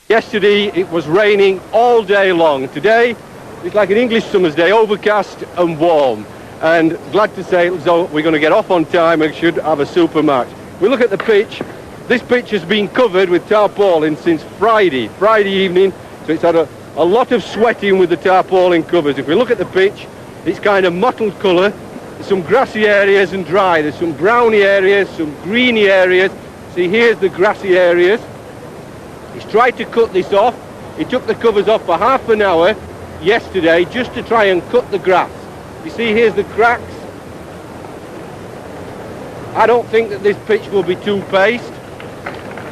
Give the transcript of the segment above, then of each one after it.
Yesterday it was raining all day long. Today it's like an English summer's day, overcast and warm. And glad to say so we're going to get off on time and should have a super match. We look at the pitch. This pitch has been covered with tarpaulin since Friday evening. So it's had a lot of sweating with the tarpaulin covers. If we look at the pitch, it's kind of mottled colour. There's some grassy areas and dry. There's some browny areas, some greeny areas. See, here's the grassy areas. He's tried to cut this off. He took the covers off for half an hour yesterday just to try and cut the grass. You see, here's the cracks. I don't think that this pitch will be two-paced.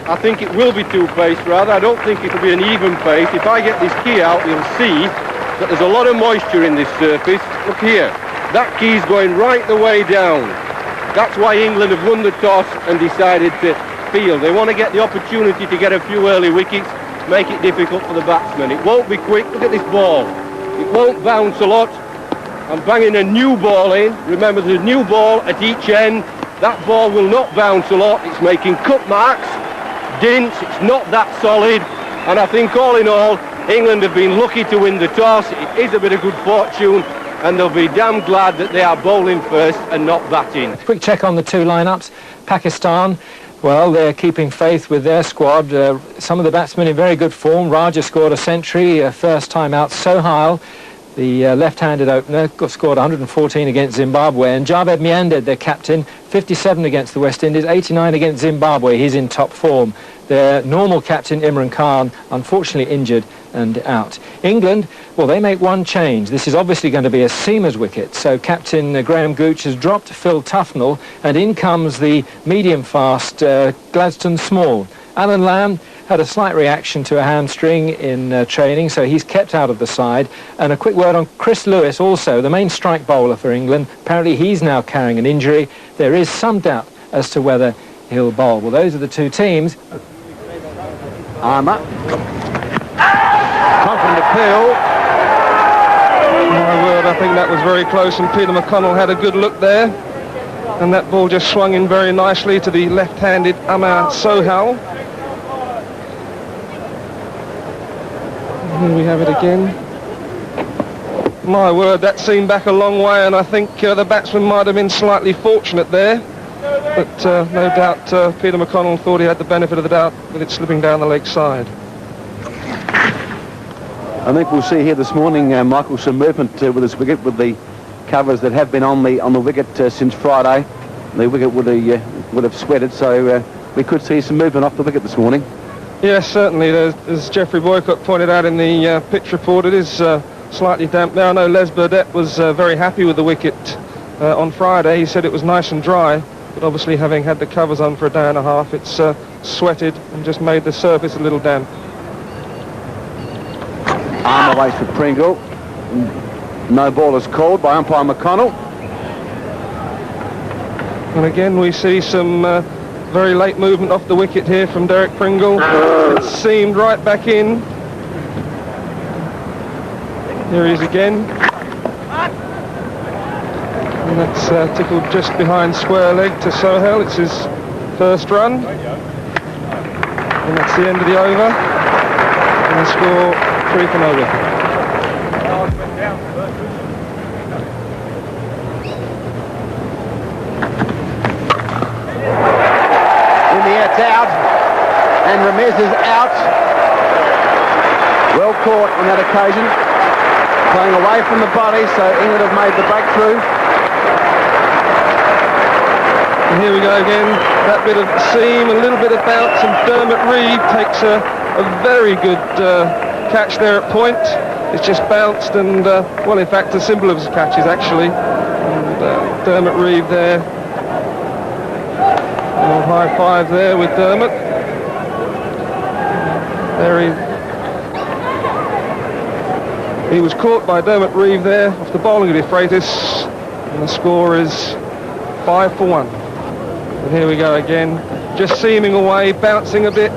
I think it will be two-paced, rather. I don't think it'll be an even pace. If I get this key out, you'll see that there's a lot of moisture in this surface. Look here. That key's going right the way down. That's why England have won the toss and decided to field. They want to get the opportunity to get a few early wickets, make it difficult for the batsmen. It won't be quick. Look at this ball. It won't bounce a lot. I'm banging a new ball in. Remember, there's a new ball at each end. That ball will not bounce a lot. It's making cut marks, dints. It's not that solid. And I think all in all, England have been lucky to win the toss. It is a bit of good fortune, and they'll be damn glad that they are bowling first and not batting. Quick check on the two lineups. Pakistan, well, they're keeping faith with their squad. Some of the batsmen in very good form. Raja scored a century, first time out. Sohail, the left-handed opener, scored 114 against Zimbabwe. And Javed Mianded, their captain, 57 against the West Indies, 89 against Zimbabwe. He's in top form. Their normal captain, Imran Khan, unfortunately injured and out. England, well, they make one change. This is obviously going to be a seamer's wicket. So captain Graham Gooch has dropped Phil Tufnell, and in comes the medium-fast Gladstone Small. Alan Lamb had a slight reaction to a hamstring in training, so he's kept out of the side. And a quick word on Chris Lewis also, the main strike bowler for England. Apparently he's now carrying an injury. There is some doubt as to whether he'll bowl. Well, those are the two teams. Armour. Confident appeal. My word, I think that was very close, and Peter McConnell had a good look there. And that ball just swung in very nicely to the left-handed Amar Sohail. Here we have it again. My word, that seemed back a long way, and I think the batsman might have been slightly fortunate there. But no doubt Peter McConnell thought he had the benefit of the doubt with it slipping down the leg side. I think we'll see here this morning, Michael, some movement with this wicket, with the covers that have been on the wicket since Friday. The wicket would have sweated, so we could see some movement off the wicket this morning. Yes, certainly. As Geoffrey Boycott pointed out in the pitch report, it is slightly damp now. I know Les Burdett was very happy with the wicket on Friday. He said it was nice and dry, but obviously having had the covers on for a day and a half, it's sweated and just made the surface a little damp. Arm away for Pringle. No ball is called by umpire McConnell. And again we see some very late movement off the wicket here from Derek Pringle. It seamed right back in. Here he is again. And that's tickled just behind square leg to Sohail. It's his first run. And that's the end of the over. And the score 3 for no wicket. Out, and Ramirez is out. Well caught on that occasion. Playing away from the body, so England have made the breakthrough. And here we go again. That bit of seam, a little bit of bounce, and Dermot Reeve takes a very good catch there at point. It's just bounced and, well, in fact, a symbol of his catches, actually. And Dermot Reeve there. High five there with Dermot. There he was caught by Dermot Reeve there off the bowling of Euphrates, and the score is 5 for 1. And here we go again, just seaming away, bouncing a bit,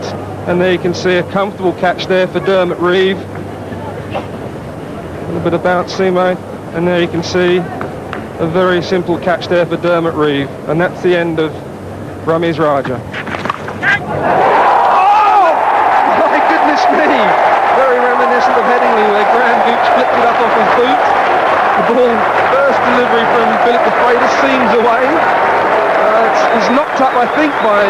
and there you can see a comfortable catch there for Dermot Reeve. A little bit of bounce, Simo, and there you can see a very simple catch there for Dermot Reeve, and that's the end of Ramiz Raja. Oh! My goodness me, very reminiscent of Headingley, where Graham Gooch flipped it up off his boot. The ball, first delivery from Philip de Freitas, seams away. It's knocked up, I think, by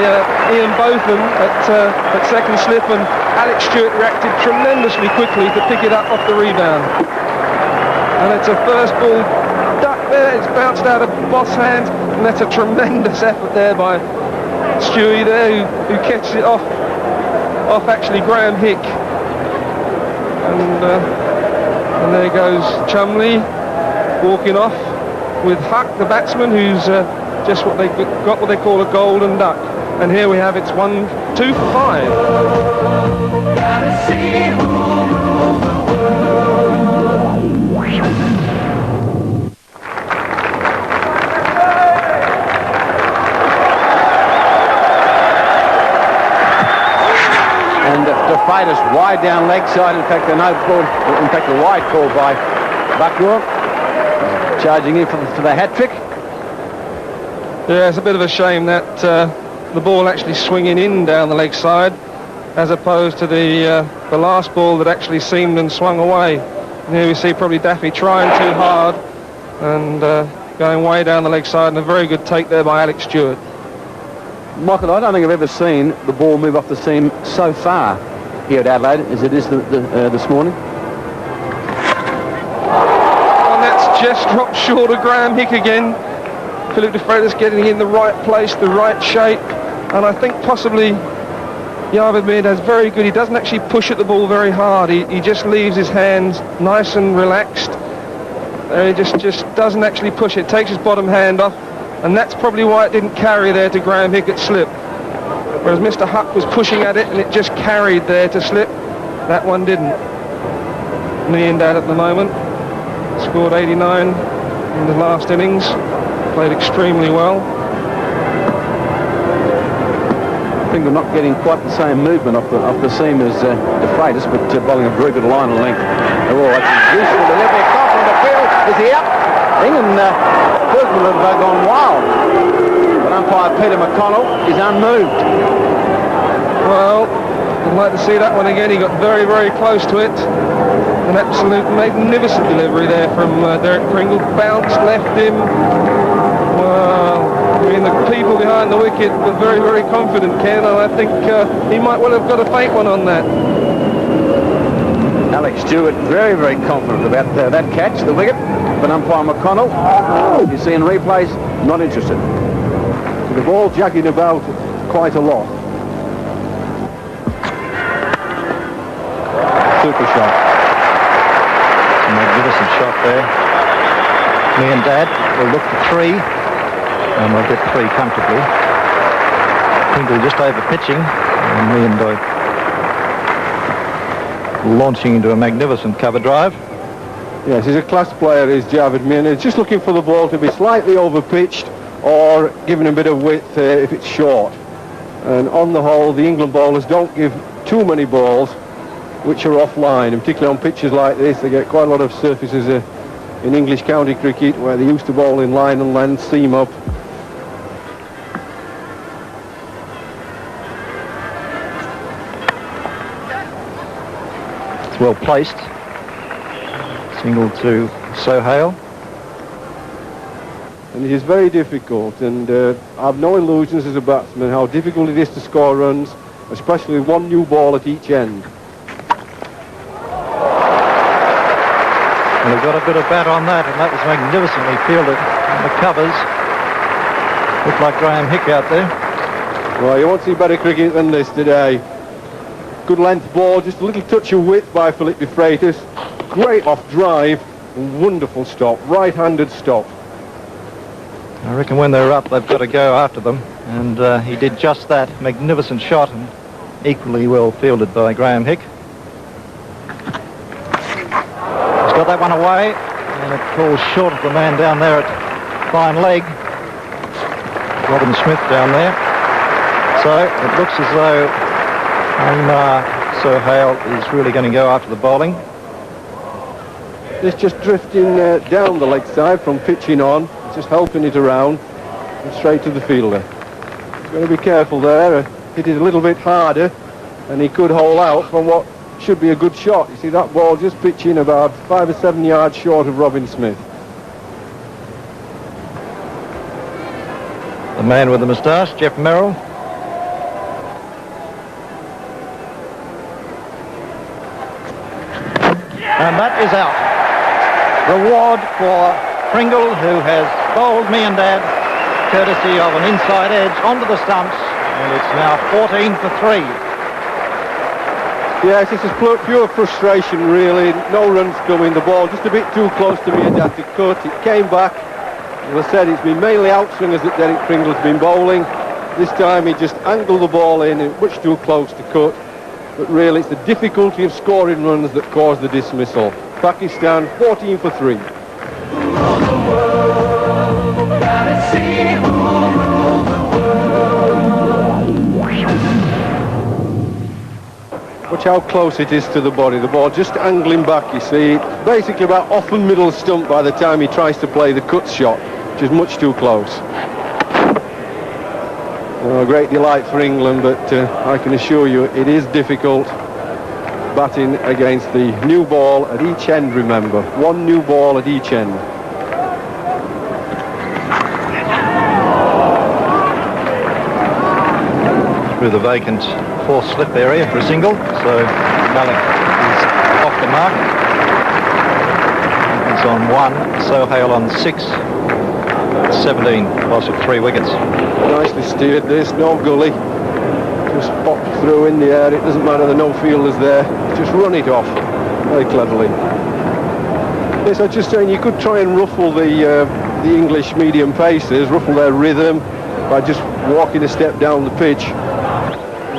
Ian Botham at second slip, and Alex Stewart reacted tremendously quickly to pick it up off the rebound. And it's a first ball duck there, it's bounced out of Boss' hands, and that's a tremendous effort there by Stewie there, who catches it off actually Graham Hick. And there goes Chumley walking off with Huck, the batsman, who's just what they call a golden duck. And here we have it's 1, 2 for 5. Gotta see who rules the world. And de Freitas wide down leg side. In fact, a wide call by Bucknor, charging in for the hat trick. Yeah, it's a bit of a shame that the ball actually swinging in down the leg side, as opposed to the last ball that actually seamed and swung away. And here we see probably Daffy trying too hard and going way down the leg side, and a very good take there by Alex Stewart. Michael, I don't think I've ever seen the ball move off the seam so far here at Adelaide as it is this morning. And that's just dropped short of Graham Hick again. Philip de Freitas getting in the right place, the right shape, and I think possibly Yavid Mirdad's very good. He doesn't actually push at the ball very hard. He just leaves his hands nice and relaxed. He just doesn't actually push it. Takes his bottom hand off, and that's probably why it didn't carry there to Graham Hick at slip. Whereas Mr. Huck was pushing at it and it just carried there to slip. That one didn't. Mirdad at the moment scored 89 in the last innings. Played extremely well. I think we're not getting quite the same movement off the seam as de Freitas, but bowling a very good line and length. Oh, that's useful delivery. Confident to field. Is he up? England first will have gone wild. But umpire Peter McConnell is unmoved. Well, I'd like to see that one again. He got very, very close to it. An absolute magnificent delivery there from Derek Pringle. Bounced, left him. Well, I mean, the people behind the wicket were very, very confident, Ken, and I think he might well have got a faint one on that. Alex Stewart very, very confident about that catch, the wicket. But umpire McConnell, you see in replays, not interested. The ball jagging about quite a lot. Super shot. A magnificent shot there. Mirdad will look for 3, and we'll get 3 comfortably. Pringle just over pitching, and Mirdad launching into a magnificent cover drive. Yes, he's a class player, is Javid Mirdad. He's just looking for the ball to be slightly over pitched or giving a bit of width if it's short. And on the whole, the England bowlers don't give too many balls which are offline, and particularly on pitches like this. They get quite a lot of surfaces in English county cricket where they used to bowl in line and length, seam up. It's well placed. Single to Sohail. And it is very difficult, and I've no illusions as a batsman how difficult it is to score runs, especially with one new ball at each end. And they've got a bit of bat on that, and that was magnificently fielded. And the covers look like Graham Hick out there. Well, you won't see better cricket than this today. Good length ball, just a little touch of width by Philip de Freitas. Great off drive, wonderful stop, right-handed stop. I reckon when they're up, they've got to go after them, and he did just that. Magnificent shot, and equally well fielded by Graham Hick. He's got that one away, and it falls short of the man down there at fine leg. Robin Smith down there. So it looks as though Sohail is really going to go after the bowling. This just drifting down the leg side from pitching on, just helping it around and straight to the fielder. He's going to be careful there. Hit it a little bit harder, and he could hole out from what should be a good shot. You see that ball just pitching about 5 or 7 yards short of Robin Smith. The man with the moustache, Jeff Merrill. And that is out. Reward for Pringle, who has bowled me and Dad, courtesy of an inside edge onto the stumps, and it's now 14 for 3. Yes, this is pure frustration, really. No runs coming. The ball just a bit too close to me and Dad to cut. It came back. As I said, it's been mainly outswingers that Derek Pringle's been bowling. This time he just angled the ball in, much too close to cut. But really, it's the difficulty of scoring runs that caused the dismissal. Pakistan 14 for 3. Watch how close it is to the body. The ball just angling back, you see. Basically about off the middle stump by the time he tries to play the cut shot, which is much too close. Oh, a great delight for England, but I can assure you it is difficult batting against the new ball at each end, remember. One new ball at each end. Through the vacant fourth slip area for a single, so Malik is off the mark. He's on 1, Sohail on 6, 17, loss of 3 wickets. Nicely steered this, no gully. Just popped through in the air, it doesn't matter, the no fielders there. Just run it off, very cleverly. Yes, I was just saying you could try and ruffle the English medium pacers, ruffle their rhythm by just walking a step down the pitch.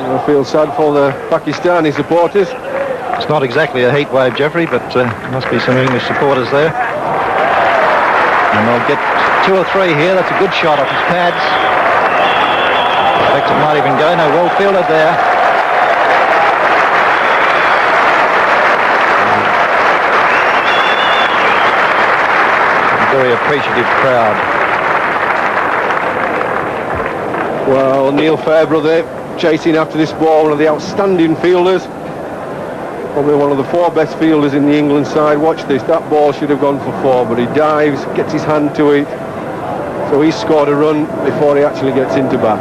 I feel sad for the Pakistani supporters. It's not exactly a heat wave, Jeffrey, but must be some English supporters there. And they'll get 2 or 3 here. That's a good shot off his pads. In fact, it might even go. No, well fielded there. Very appreciative crowd. Well, Neil Fairbrother chasing after this ball, one of the outstanding fielders. Probably one of the 4 best fielders in the England side. Watch this, that ball should have gone for 4, but he dives, gets his hand to it. So he's scored a run before he actually gets into bat.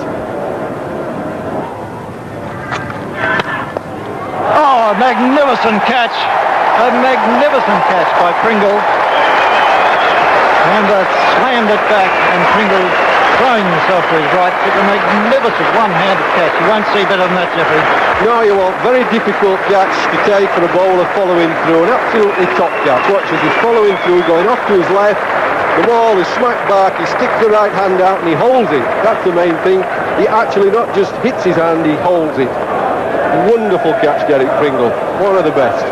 Oh, a magnificent catch. A magnificent catch by Pringle. And slammed it back, and Pringle throwing himself to his right. It's a magnificent one-handed catch. You won't see better than that, Jeffrey. No, you won't. Very difficult catch to take for a bowler following through. An absolutely top catch. Watch as he's following through, going off to his left. The ball is smacked back. He sticks the right hand out and he holds it. That's the main thing. He actually not just hits his hand, he holds it. Wonderful catch, Derek Pringle. One of the best.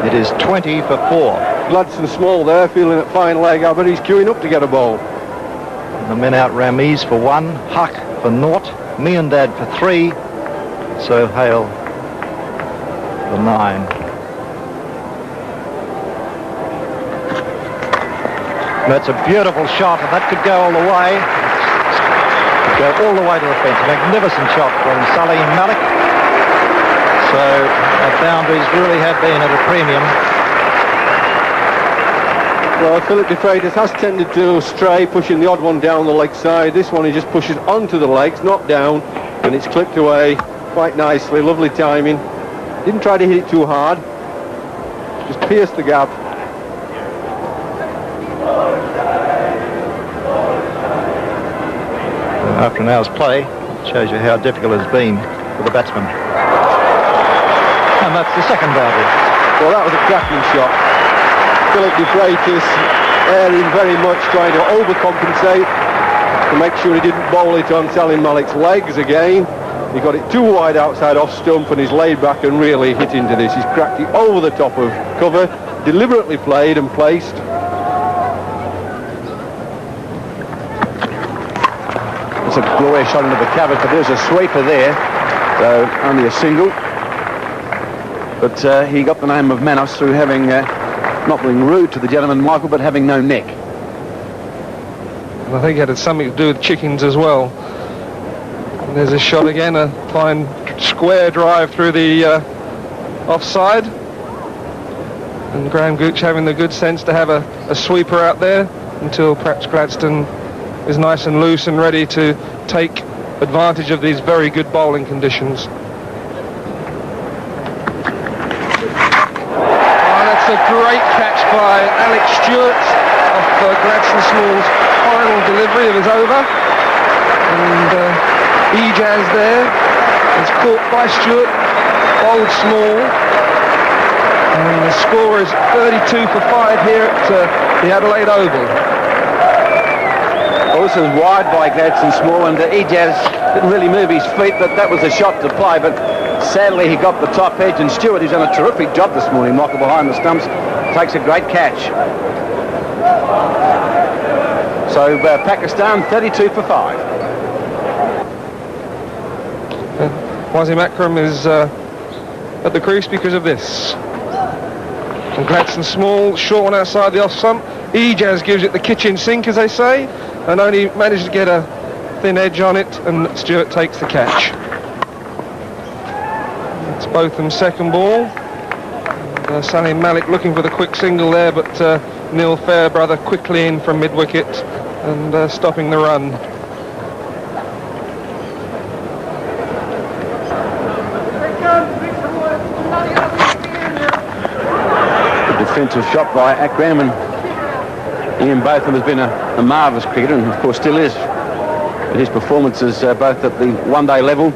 It is 20 for 4. Gladstone Small there, feeling at fine leg. I bet he's queuing up to get a ball. The men out Ramiz for 1, Huck for 0, me and Dad for 3, Sohail for 9. That's a beautiful shot, and that could go all the way. Go all the way to the fence. Magnificent shot from Salim Malik. So the boundaries really have been at a premium. Well, Philip de Freitas has tended to stray, pushing the odd one down the leg side. This one he just pushes onto the legs, not down, and it's clipped away quite nicely. Lovely timing. Didn't try to hit it too hard. Just pierced the gap. After an hour's play, shows you how difficult it has been for the batsman. And that's the second boundary. Well, that was a cracking shot. Philip de Freitas erring very much, trying to overcompensate to make sure he didn't bowl it on Salim Malik's legs again. He got it too wide outside off stump and he's laid back and really hit into this. He's cracked it over the top of cover, deliberately played and placed. It's a glorious shot into the cover, but there's a sweeper there, so only a single. But he got the name of Manos through having, not being rude to the gentleman, Michael, but having no neck. I think it had something to do with chickens as well. And there's a shot again, a fine square drive through the offside. And Graham Gooch having the good sense to have a sweeper out there until perhaps Gladstone is nice and loose and ready to take advantage of these very good bowling conditions. That's a great catch by Alex Stewart off Gladstone Small's final delivery of his over. And Ejaz there is caught by Stewart, bowled Small. And the score is 32 for 5 here at the Adelaide Oval. Well, this is wide by Gladstone Small, and Ejaz didn't really move his feet, but that was a shot to play. But sadly, he got the top edge, and Stewart, who's done a terrific job this morning, Michael, behind the stumps, takes a great catch. So Pakistan 32 for 5. Wasim Akram is at the crease because of this. And Gladstone Small, short one outside the off stump. Ejaz gives it the kitchen sink, as they say, and only managed to get a thin edge on it, and Stewart takes the catch. It's Botham's second ball. And, Salim Malik looking for the quick single there, but Neil Fairbrother quickly in from mid-wicket and stopping the run. Defensive shot by Akram, and Ian Botham has been a marvellous cricketer, and of course still is. But his performances both at the one-day level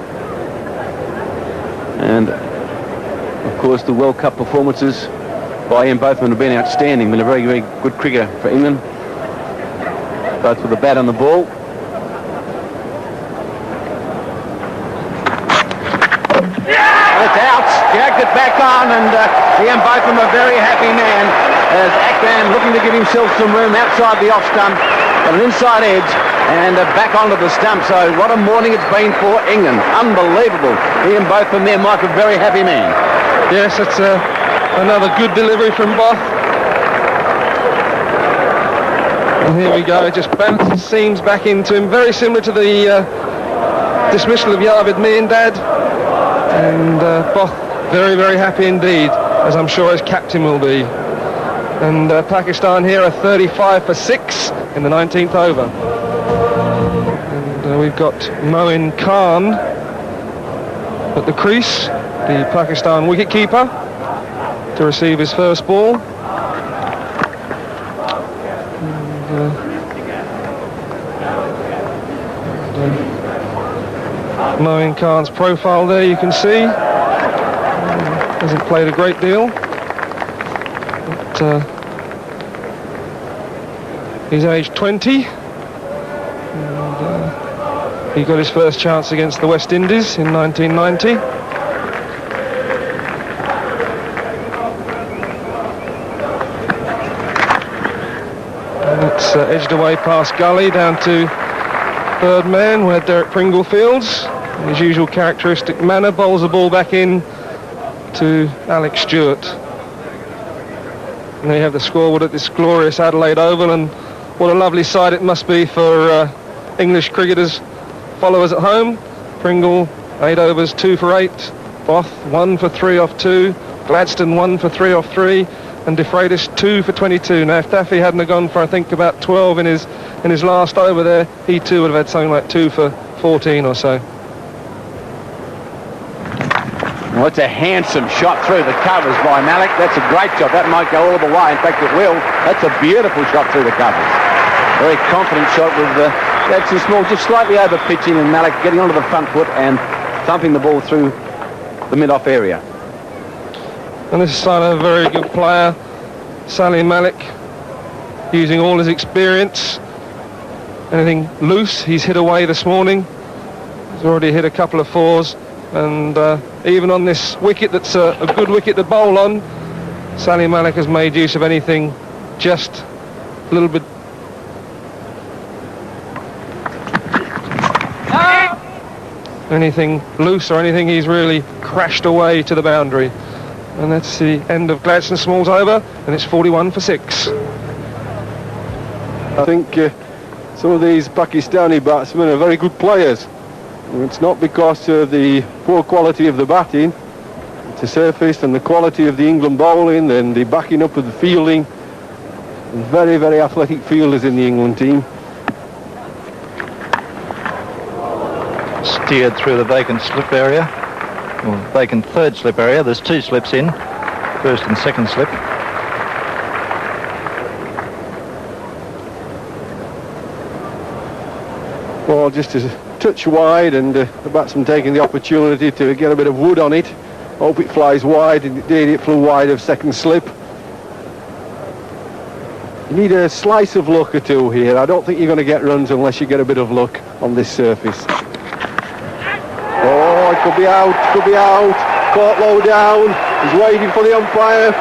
and of course the World Cup performances by Ian Botham have been outstanding. Been a very, very good cricketer for England, both with the bat and the ball. It's out, jacked it back on, and Ian Botham a very happy man as Akram looking to give himself some room outside the off stump, but an inside edge and back onto the stump. So what a morning it's been for England. Unbelievable. Ian Botham there, Mike, a very happy man. Yes, it's another good delivery from Both. And here we go, it just bounces seams back into him, very similar to the dismissal of Yavid Miandad. And Both very, very happy indeed, as I'm sure his captain will be. And Pakistan here are 35 for 6 in the 19th over. And we've got Moin Khan at the crease, the Pakistan wicketkeeper, to receive his first ball. Moin Khan's profile there, you can see. Hasn't played a great deal, but he's aged 20. And, he got his first chance against the West Indies in 1990. And it's edged away past gully down to third man, where Derek Pringle fields. In his usual characteristic manner, bowls the ball back in to Alex Stewart. And there you have the scoreboard at this glorious Adelaide Oval, and what a lovely sight it must be for English cricketers, followers at home. Pringle, 8 overs, 2 for 8. Both, 1 for 3 off 2. Gladstone, 1 for 3 off 3. And De Freitas, 2 for 22. Now, if Daffy hadn't have gone for, I think, about 12 in his last over there, he too would have had something like 2 for 14 or so. Well, it's a handsome shot through the covers by Malik. That's a great job. That might go all the way. In fact, it will. That's a beautiful shot through the covers. Very confident shot with Gladstone Small just slightly over pitching, and Malik getting onto the front foot and thumping the ball through the mid-off area. And this is a very good player, Salim Malik, using all his experience. Anything loose, he's hit away this morning. He's already hit a couple of 4s. And even on this wicket that's a good wicket to bowl on, Salim Malik has made use of anything just a little bit. Anything loose or anything, he's really crashed away to the boundary. And that's the end of Gladstone Small's over, and it's 41 for 6. I think some of these Pakistani batsmen are very good players. It's not because of the poor quality of the batting. to surface, and the quality of the England bowling and the backing up of the fielding. Very, very athletic fielders in the England team. Steered through the vacant slip area, or vacant third slip area. There's 2 slips in, first and second slip. Ball just a touch wide, and the batsman taking the opportunity to get a bit of wood on it. Hope it flies wide, and indeed it flew wide of second slip. You need a slice of luck or two here. I don't think you're going to get runs unless you get a bit of luck on this surface. Oh, it could be out, could be out. Caught low down. He's waiting for the umpire.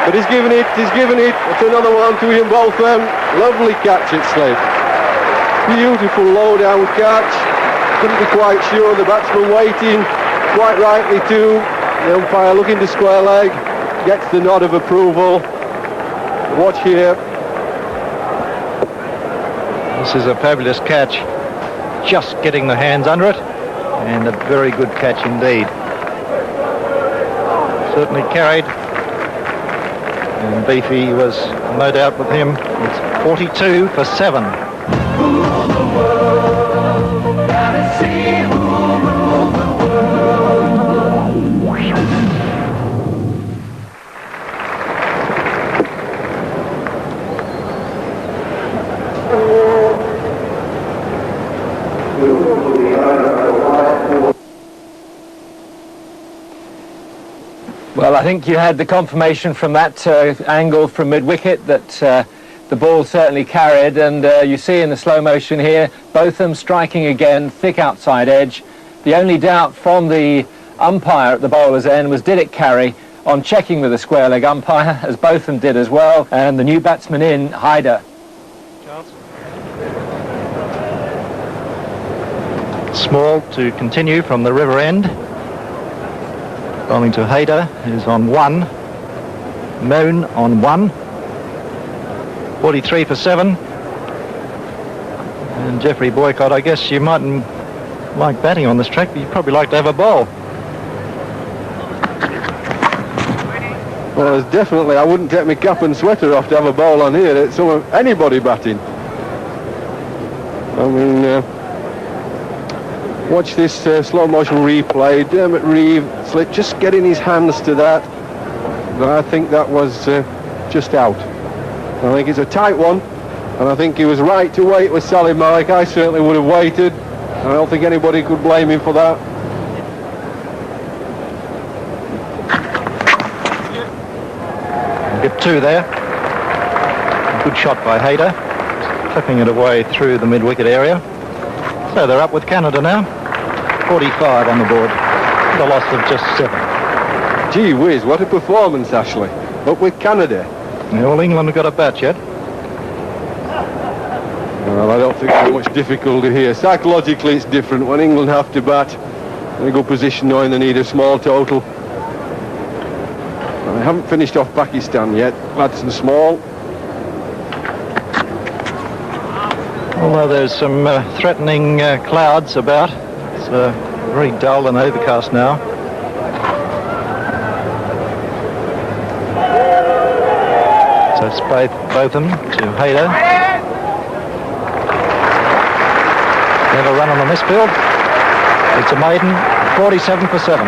But he's given it, he's given it. It's another one to him, both of them. Lovely catch it slid. Beautiful low down catch. Couldn't be quite sure. The batsman waiting, quite rightly too. The umpire looking to square leg. Gets the nod of approval. Watch here. This is a fabulous catch. Just getting the hands under it. And a very good catch indeed. Certainly carried. And Beefy was no doubt with him. It's 42 for 7. Rule the world. Gotta see who rules the Well, I think you had the confirmation from that angle from mid-wicket that the ball certainly carried, and you see in the slow motion here, Botham striking again, thick outside edge. The only doubt from the umpire at the bowler's end was, did it carry? On checking with the square leg umpire, as Botham did as well, and the new batsman in, Hyder. Small to continue from the river end. Bowling to Hayder, who's on 1. Moon on 1. 43 for 7. And Geoffrey Boycott, I guess you mightn't like batting on this track, but you'd probably like to have a bowl. Well, there's definitely, I wouldn't take my cap and sweater off to have a ball on here. It's anybody batting. I mean, watch this slow motion replay. Dermot Reeve slip, just getting his hands to that. But I think that was just out. I think it's a tight one, and I think he was right to wait with Salim Malik. I certainly would have waited. I don't think anybody could blame him for that. Get 2 there. Good shot by Hayder, clipping it away through the mid-wicket area. So they're up with Canada now. 45 on the board. The loss of just 7. Gee whiz, what a performance, Ashley. Up with Canada. Yeah, well, England have got a bat yet. Well, I don't think there's much difficulty here. Psychologically, it's different. When England have to bat in a good position, knowing they need a small total. I haven't finished off Pakistan yet. Gladstone Small. Although there's some threatening clouds about. It's very dull and overcast now. So it's Botham to Hayder. Never run on the misfield. It's a maiden, 47 for 7.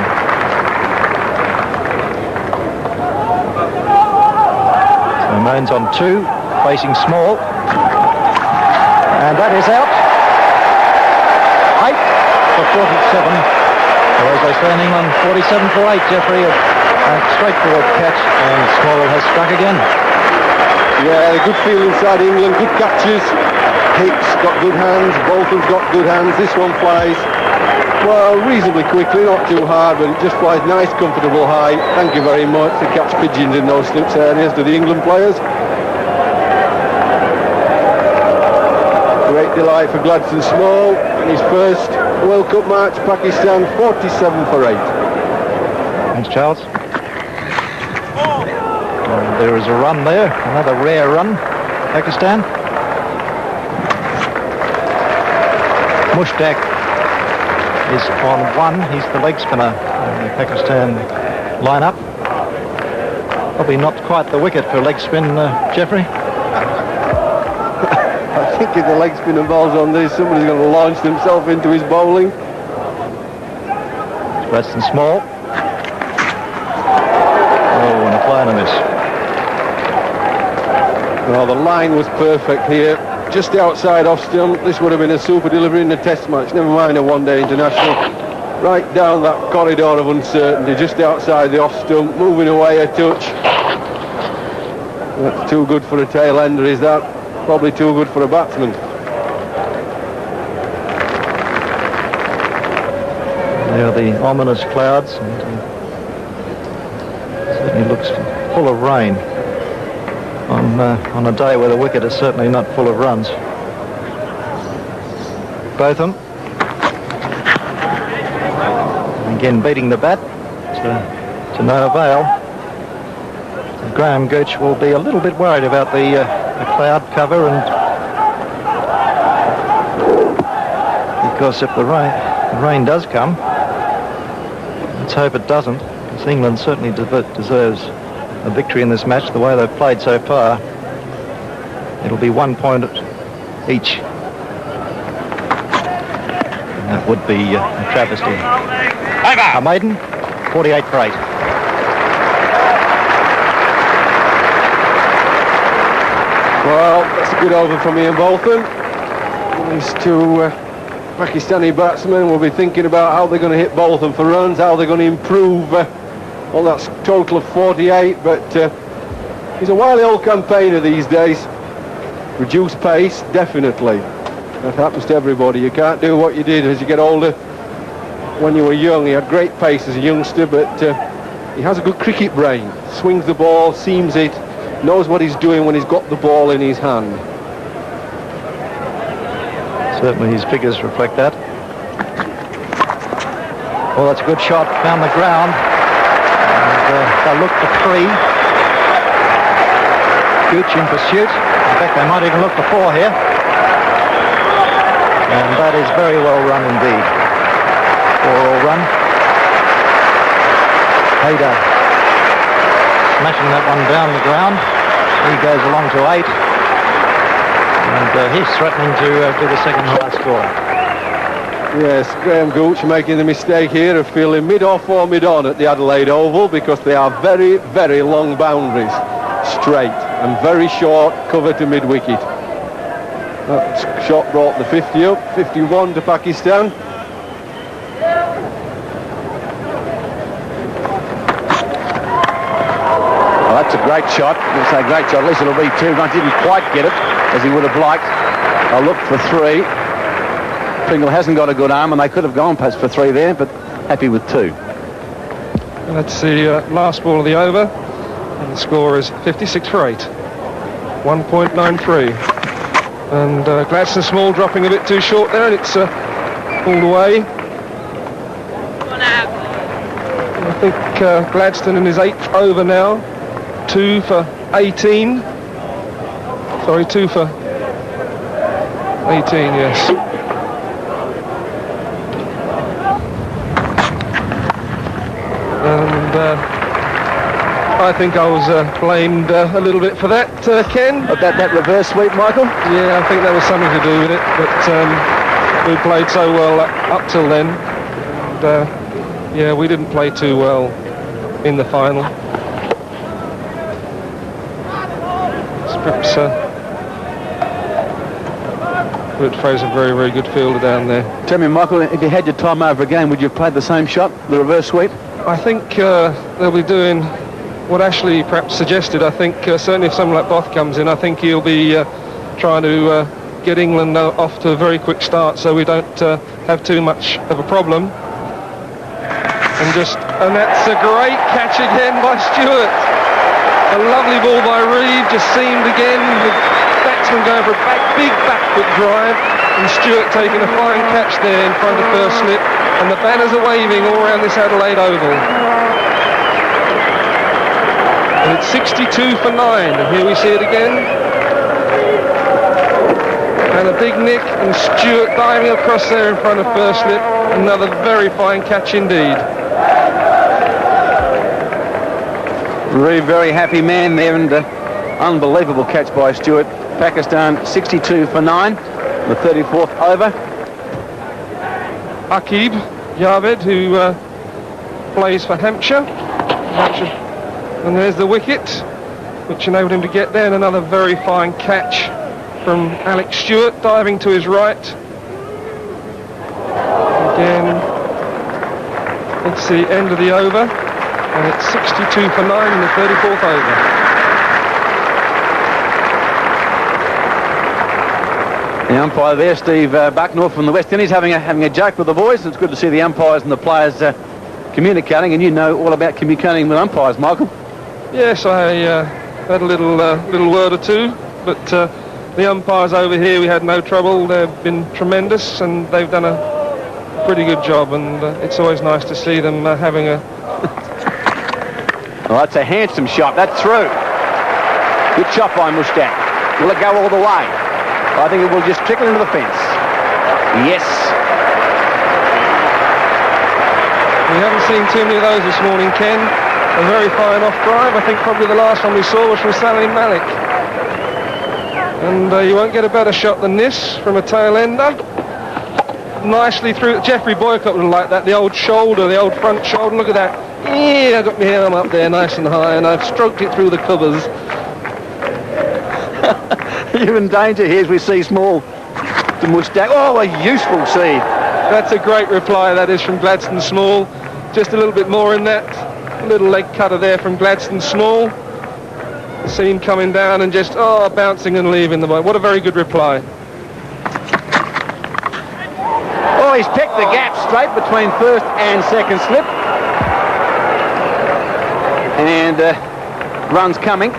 So Moan's on 2, facing Small. And that is out. 8 for 47. Or as they say in England, 47 for 8, Geoffrey. A straightforward catch, and Small has struck again. Yeah, good feel inside England, good catches. Hicks got good hands, Bolton's got good hands. This one flies, well, reasonably quickly, not too hard, but it just flies nice, comfortable height. Thank you very much to catch pigeons in those slips areas to the England players. Great delight for Gladstone Small in his first World Cup match. Pakistan 47 for 8. Thanks, Charles. And there is a run there, another rare run, Pakistan. Mushtaq is on 1. He's the leg spinner. Pakistan line up. Probably not quite the wicket for leg spin, Jeffrey. I think if the leg spin involves on this, somebody's going to launch themselves into his bowling. Gladstone small. Oh, and a fly and a miss. Well, the line was perfect here. Just outside off stump. This would have been a super delivery in the test match, never mind a one-day international. Right down that corridor of uncertainty, just outside the off stump, moving away a touch. That's too good for a tail ender, is that? Probably too good for a batsman. There are the ominous clouds. And, certainly looks full of rain on a day where the wicket is certainly not full of runs. Botham. Again beating the bat to no avail. Graham Gooch will be a little bit worried about the cloud cover, and because if the rain does come, let's hope it doesn't, because England certainly deserves a victory in this match the way they've played so far. It'll be 1 point each. And that would be a travesty. A maiden, 48 for 8. Well, that's a good over from Ian Bolton. These two Pakistani batsmen will be thinking about how they're going to hit Bolton for runs, how they're going to improve. Well, that's a total of 48, but he's a wily old campaigner these days. Reduced pace, definitely. That happens to everybody. You can't do what you did as you get older. When you were young, he had great pace as a youngster, but he has a good cricket brain. Swings the ball, seams it, knows what he's doing when he's got the ball in his hand. Certainly his figures reflect that. Oh, that's a good shot, found the ground. And they'll look for 3. Gooch in pursuit. In fact, they might even look for 4 here. And that is very well run indeed. 4-all run. Hayder smashing that one down the ground. He goes along to 8. And he's threatening to do the second highest score. Yes, Graham Gooch making the mistake here of fielding mid-off or mid-on at the Adelaide Oval, because they are very, very long boundaries, straight, and very short cover to mid-wicket. That shot brought the 50 up, 51 to Pakistan. Well, that's a great shot. It's a great shot. At least it'll be 2 runs. Didn't quite get it as he would have liked. I looked for 3. Pringle hasn't got a good arm, and they could have gone past for 3 there, but happy with 2. And that's the last ball of the over, and the score is 56 for 8. 1.93. And Gladstone Small dropping a bit too short there, and it's pulled away. I think Gladstone in his 8th over now. 2 for 18. Sorry, 2 for 18, yes. And I think I was blamed a little bit for that, Ken. About that reverse sweep, Michael? Yeah, I think there was something to do with it, but we played so well up till then. And, yeah, we didn't play too well in the final. Perhaps Bert Fraser, very, very good fielder down there. Tell me, Michael, if you had your time over again, would you have played the same shot, the reverse sweep? I think they'll be doing what Ashley perhaps suggested. I think certainly if someone like Both comes in, I think he'll be trying to get England off to a very quick start so we don't have too much of a problem. And that's a great catch again by Stewart. A lovely ball by Reeve, just seamed again. The batsman going for a big back-foot drive, and Stewart taking a fine catch there in front of first slip, and the banners are waving all around this Adelaide Oval. And it's 62 for 9, and here we see it again. And a big nick, and Stewart diving across there in front of first slip. Another very fine catch indeed. Very happy man there, and unbelievable catch by Stewart. Pakistan 62 for 9, the 34th over. Aqib Javed, who plays for Hampshire. And there's the wicket, which enabled him to get there, and another very fine catch from Alex Stewart, diving to his right. Again, it's the end of the over, and it's 62 for 9 in the 34th over. The umpire there, Steve Bucknor from the West Indies, having a joke with the boys. It's good to see the umpires and the players communicating, and you know all about communicating with umpires, Michael. Yes, I had a little word or two, but the umpires over here, we had no trouble. They've been tremendous, and they've done a pretty good job, and it's always nice to see them having a... Well, that's a handsome shot. That's through. Good shot by Mushtaq. Will it go all the way? I think it will just trickle into the fence. Yes. We haven't seen too many of those this morning, Ken. A very fine off drive. I think probably the last one we saw was from Salim Malik. And you won't get a better shot than this from a tail ender. Nicely through. Jeffrey Boycott would like that. The old shoulder, the old front shoulder. Look at that. Yeah, I got my arm up there nice and high, and I've stroked it through the covers. You're in danger here as we see Small to Mushtaq. Oh, a useful seed. That's a great reply, that is, from Gladstone Small. Just a little bit more in that. A little leg cutter there from Gladstone Small. See him coming down and just, bouncing and leaving the ball. What a very good reply. Oh, he's picked the gap straight between first and second slip. And runs coming.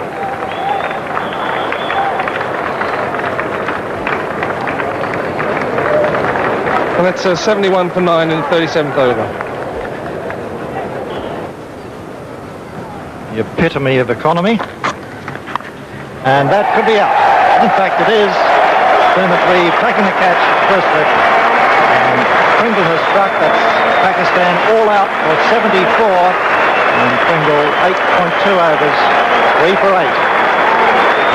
And that's 71 for 9 in the 37th over. The epitome of economy. And that could be out. In fact, it is. Dermot taking the catch, first slip. And Pringle has struck. That's Pakistan all out for 74. And Pringle 8.2 overs, 3 for 8.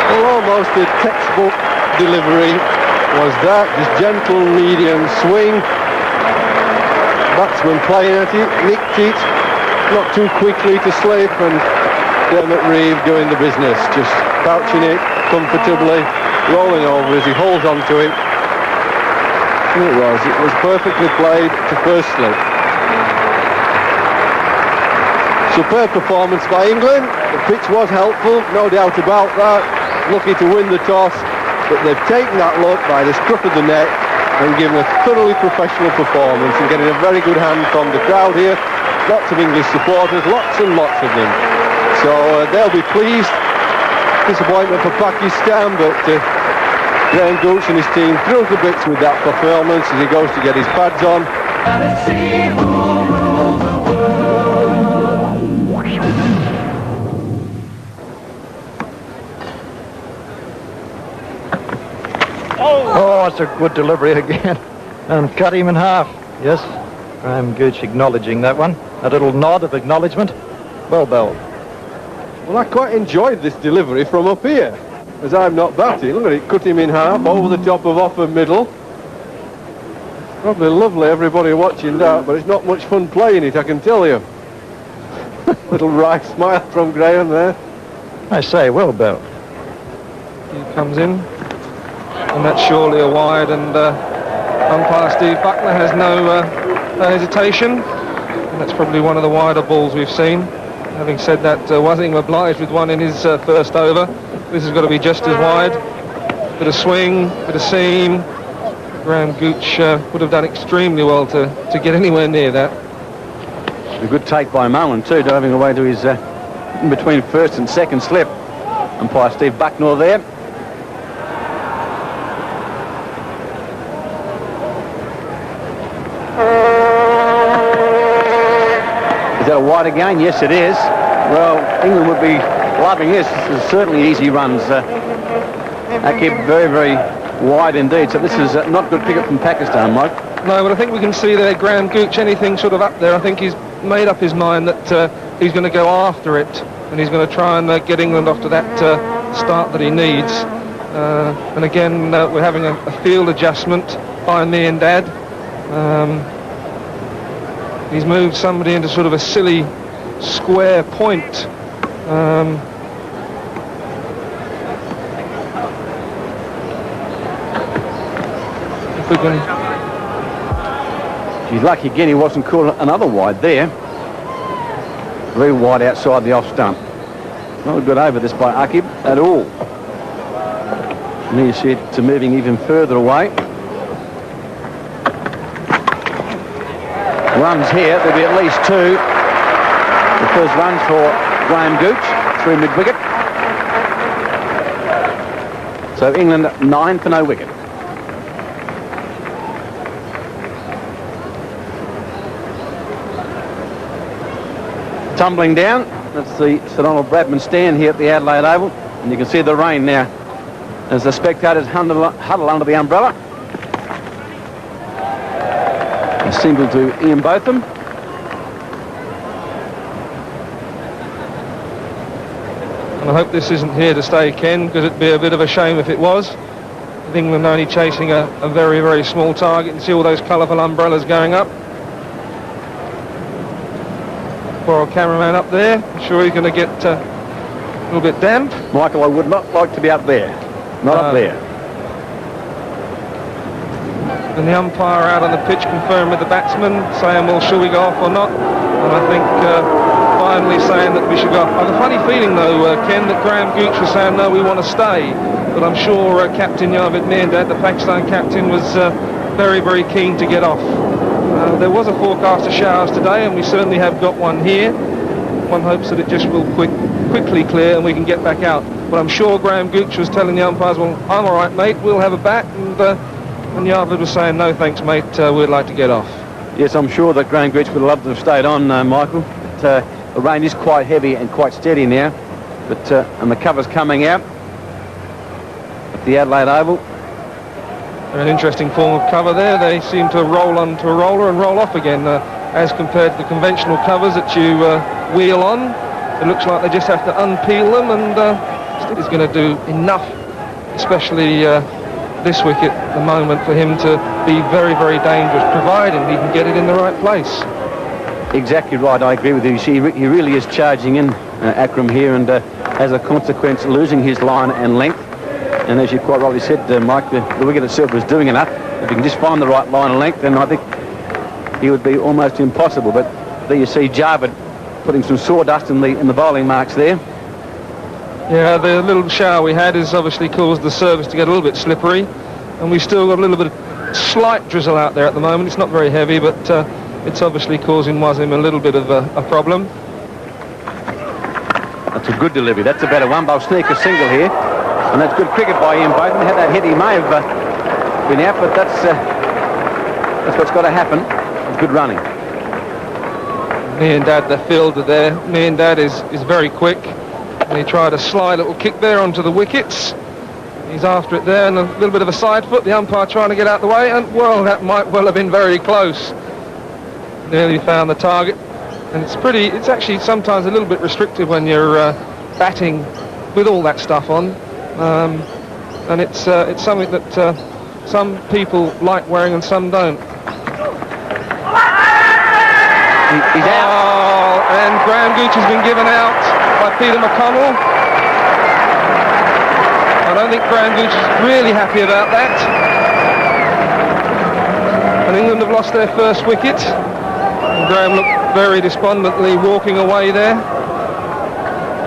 Well, almost a textbook delivery was that. Just gentle, medium swing. Batsman playing at it, nicked it, not too quickly to slip, and Dermot Reeve doing the business, just couching it comfortably, rolling over as he holds on to it. It was perfectly played to first slip. Superb performance by England. The pitch was helpful, no doubt about that. Lucky to win the toss, but they've taken that look by the scruff of the neck and given a thoroughly professional performance and getting a very good hand from the crowd here. Lots of English supporters, lots and lots of them. So they'll be pleased. Disappointment for Pakistan, but Graham Gooch and his team thrilled to bits with that performance as he goes to get his pads on. Let's see who rules the world. Oh, it's a good delivery again. And cut him in half. Yes, Graham Gooch acknowledging that one. A little nod of acknowledgement. Well bowled. Well, I quite enjoyed this delivery from up here, as I'm not batting. Look at it, cut him in half, over the top of off and middle. Probably lovely, everybody watching that, but it's not much fun playing it, I can tell you. Little wry smile from Graham there. I say, well bowled. He comes in, and that's surely a wide, and umpire Steve Buckner has no hesitation. And that's probably one of the wider balls we've seen. Having said that, Wasim obliged with one in his first over. This has got to be just as wide. Bit of swing, bit of seam. Graham Gooch would have done extremely well to get anywhere near that. A good take by Mullen too, diving away to his in between first and second slip. Umpire Steve Bucknor there. Is that a wide again? Yes, it is. Well, England would be loving this. This is certainly easy runs. Aqib very, very wide indeed. So this is not good pick-up from Pakistan, Mike. No, but I think we can see there Graham Gooch, anything sort of up there, I think he's made up his mind that he's going to go after it. and he's going to try and get England off to that start that he needs. And again, we're having a field adjustment by me and Dad. He's moved somebody into sort of a silly square point. If we can... He's lucky again he wasn't called another wide there. Very wide outside the off stump. Not good over this by Akib at all. And you see it moving even further away. Runs here, there'll be at least two. The first runs for Graham Gooch through mid-wicket. So England 9 for no wicket. Tumbling down, that's the Sir Donald Bradman stand here at the Adelaide Oval, and you can see the rain now as the spectators huddle under the umbrella. A single to Ian Botham. And I hope this isn't here to stay, Ken, because it'd be a bit of a shame if it was. With England only chasing a very, very small target. You see all those colourful umbrellas going up. Poor old cameraman up there. I'm sure he's going to get a little bit damp. Michael, I would not like to be up there. Not up there. And the umpire out on the pitch confirmed with the batsman, saying, well, shall we go off or not? And I think finally saying that we should go off. I have a funny feeling, though, Ken, that Graham Gooch was saying, no, we want to stay. But I'm sure Captain Javed Miandad, the Pakistan captain, was very, very keen to get off. There was a forecast of showers today, and we certainly have got one here. One hopes that it just will quickly clear and we can get back out. But I'm sure Graham Gooch was telling the umpires, well, I'm all right, mate, we'll have a bat. And Javed was saying, no, thanks, mate, we'd like to get off. Yes, I'm sure that Graham Gooch would love to have stayed on, Michael. But, the rain is quite heavy and quite steady now. But and the cover's coming out at the Adelaide Oval. An interesting form of cover there. They seem to roll onto a roller and roll off again, as compared to the conventional covers that you wheel on. It looks like they just have to unpeel them, and it's going to do enough, especially this wicket at the moment, for him to be very, very dangerous, providing he can get it in the right place. Exactly right, I agree with you. You see, he really is charging in, Akram here, and as a consequence losing his line and length. And as you quite rightly said, Mike, the wicket itself was doing enough. If you can just find the right line and length, then I think he would be almost impossible. But there you see Javed putting some sawdust in the bowling marks there. Yeah, the little shower we had has obviously caused the surface to get a little bit slippery, and we've still got a little bit of slight drizzle out there at the moment. It's not very heavy, but it's obviously causing Wasim a little bit of a problem. That's a good delivery. That's a better one. They'll sneak a single here. And that's good cricket by Ian Botham. Had that hit, he may have been out, but that's what's got to happen. Good running. Miandad, the fielder there. Miandad is very quick. And he tried a sly little kick there onto the wickets. He's after it there, and a little bit of a side foot. The umpire trying to get out the way, and well, that might well have been very close. Nearly found the target. And it's actually sometimes a little bit restrictive when you're batting with all that stuff on. And it's something that some people like wearing and some don't. He's out. Oh, and Graham Gooch has been given out by Peter McConnell. I don't think Graham Gooch is really happy about that. And England have lost their first wicket. And Graham looked very despondently walking away there.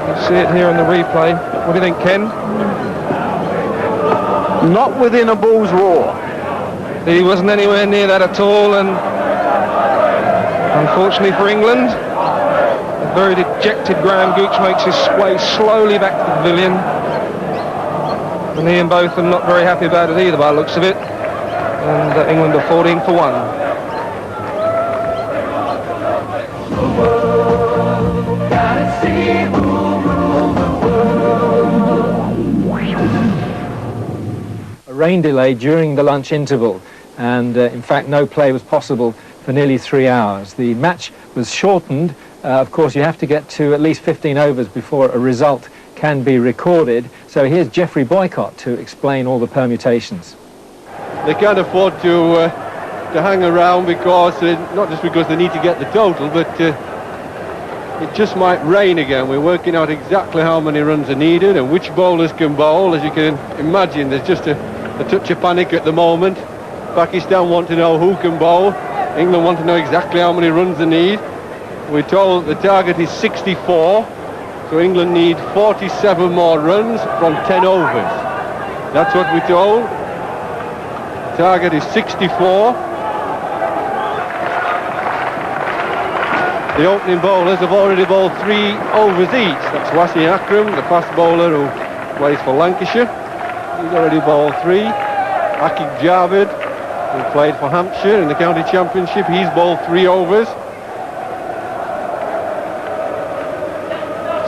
You see it here in the replay. What do you think, Ken? Not within a bull's roar. He wasn't anywhere near that at all, and unfortunately for England, a very dejected Graham Gooch makes his way slowly back to the pavilion. And Ian Botham not very happy about it either by the looks of it. And England are 14 for 1. A rain delay during the lunch interval, and in fact no play was possible for nearly 3 hours. The match was shortened. Of course, you have to get to at least 15 overs before a result can be recorded. So here's Geoffrey Boycott to explain all the permutations. They can't afford to hang around because, not just because they need to get the total, but it just might rain again. We're working out exactly how many runs are needed and which bowlers can bowl. As you can imagine, there's just a touch of panic at the moment. Pakistan want to know who can bowl. England want to know exactly how many runs they need. We're told the target is 64, so England need 47 more runs from 10 overs. That's what we're told. Target is 64. The opening bowlers have already bowled 3 overs each. That's Wasim Akram, the fast bowler who plays for Lancashire. He's already bowled 3. Akib Javed, who played for Hampshire in the county championship, he's bowled 3 overs.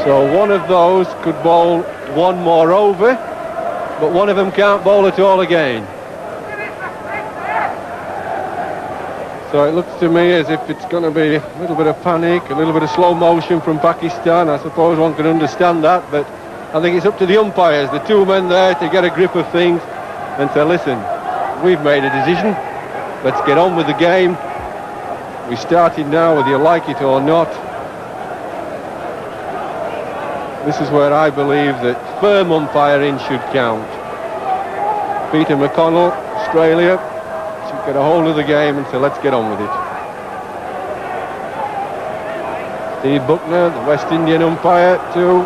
So one of those could bowl 1 more over, but one of them can't bowl at all again. So it looks to me as if it's going to be a little bit of panic, a little bit of slow motion from Pakistan. I suppose one can understand that, but I think it's up to the umpires, the 2 men there, to get a grip of things and say, listen, we've made a decision, let's get on with the game. We started now, whether you like it or not. This is where I believe that firm umpiring should count. Peter McConnell, Australia, should get a hold of the game and say, let's get on with it. Steve Buckner, the West Indian umpire, too.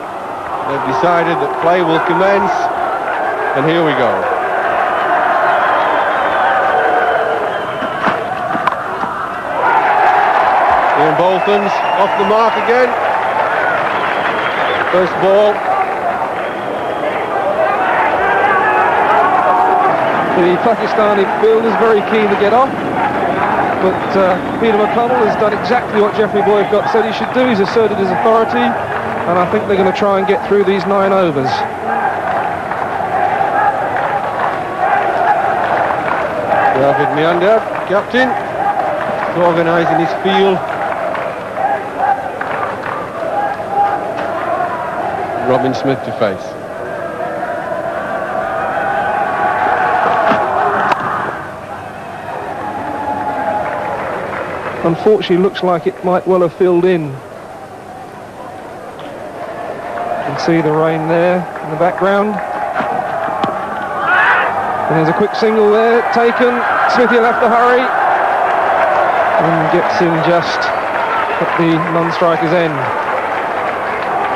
They've decided that play will commence, and here we go. Ian Bolton's off the mark again. First ball. The Pakistani fielders very keen to get off, but Peter McConnell has done exactly what Geoffrey Boycott said he should do. He's asserted his authority, and I think they're going to try and get through these 9 overs. David Meander, captain, organising his field. Robin Smith to face. Unfortunately, looks like it might well have filled in. You can see the rain there in the background. And there's a quick single there taken. Smith, he'll have to hurry. And gets in just at the non-striker's end.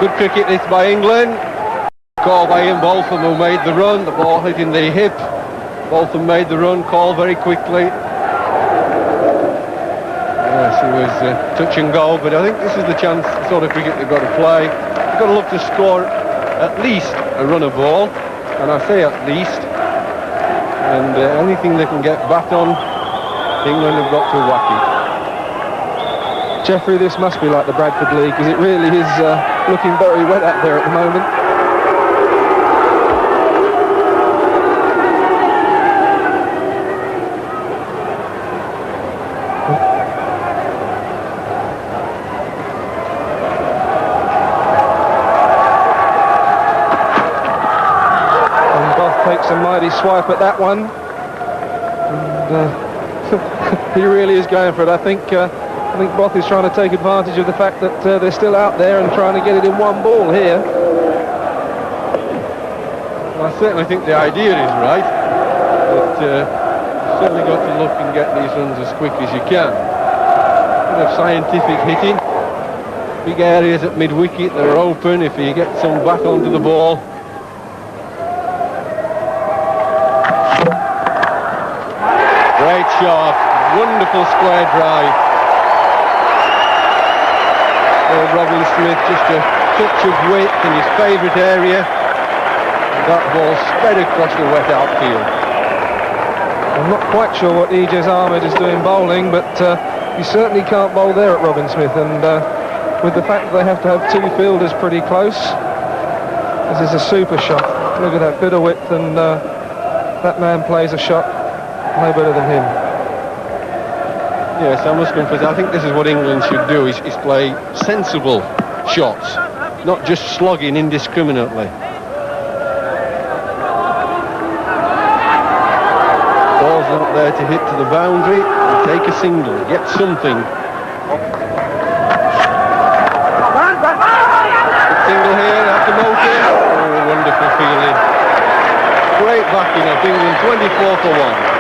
Good cricket this by England. Call by Ian Bolton, who made the run. The ball hit in the hip. Bolton made the run, call very quickly. Yes, it was touch and go, but I think this is the chance, the sort of cricket they've got to play. They've got to look to score at least a run a ball, and I say at least. And anything they can get bat on, England have got to whack it. Geoffrey, this must be like the Bradford League, because it really is looking very wet out there at the moment. And Both takes a mighty swipe at that one. And he really is going for it. I think Both is trying to take advantage of the fact that they're still out there and trying to get it in 1 ball here. Well, I certainly think the idea is right, but you've certainly got to look and get these runs as quick as you can. A bit of scientific hitting. Big areas at mid-wicket that are open if you get some back onto the ball. Great shot, wonderful square drive. Robin Smith, just a touch of width in his favourite area. And that ball sped across the wet outfield. I'm not quite sure what Ijaz Ahmed is doing bowling, but you certainly can't bowl there at Robin Smith. And with the fact that they have to have 2 fielders pretty close, this is a super shot. Look at that bit of width, and that man plays a shot no better than him. Yes, I must confess, I think this is what England should do, is play sensible shots, not just slogging indiscriminately. Ball's not there to hit to the boundary, and take a single, get something. Single here, after motive. Oh, wonderful feeling. Great backing up, England 24 for 1.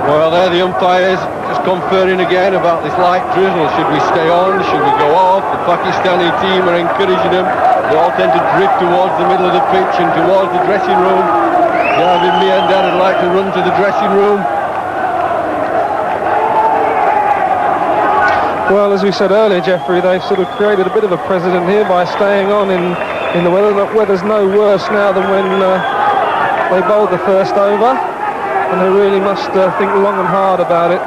Well, there the umpires just conferring again about this light drizzle. Should we stay on? Should we go off? The Pakistani team are encouraging them. They all tend to drift towards the middle of the pitch and towards the dressing room. Yeah, me and Dad would like to run to the dressing room. Well, as we said earlier, Jeffrey, they've sort of created a bit of a precedent here by staying on in the weather. The weather's no worse now than when they bowled the first over, and they really must think long and hard about it.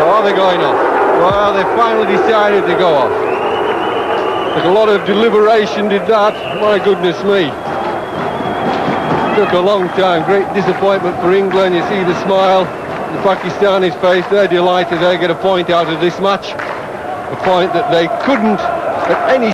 So are they going off? Well, they finally decided to go off. Took a lot of deliberation, did that. My goodness me. Took a long time. Great disappointment for England. You see the smile on the Pakistani's face. They're delighted they get a point out of this match. A point that they couldn't at any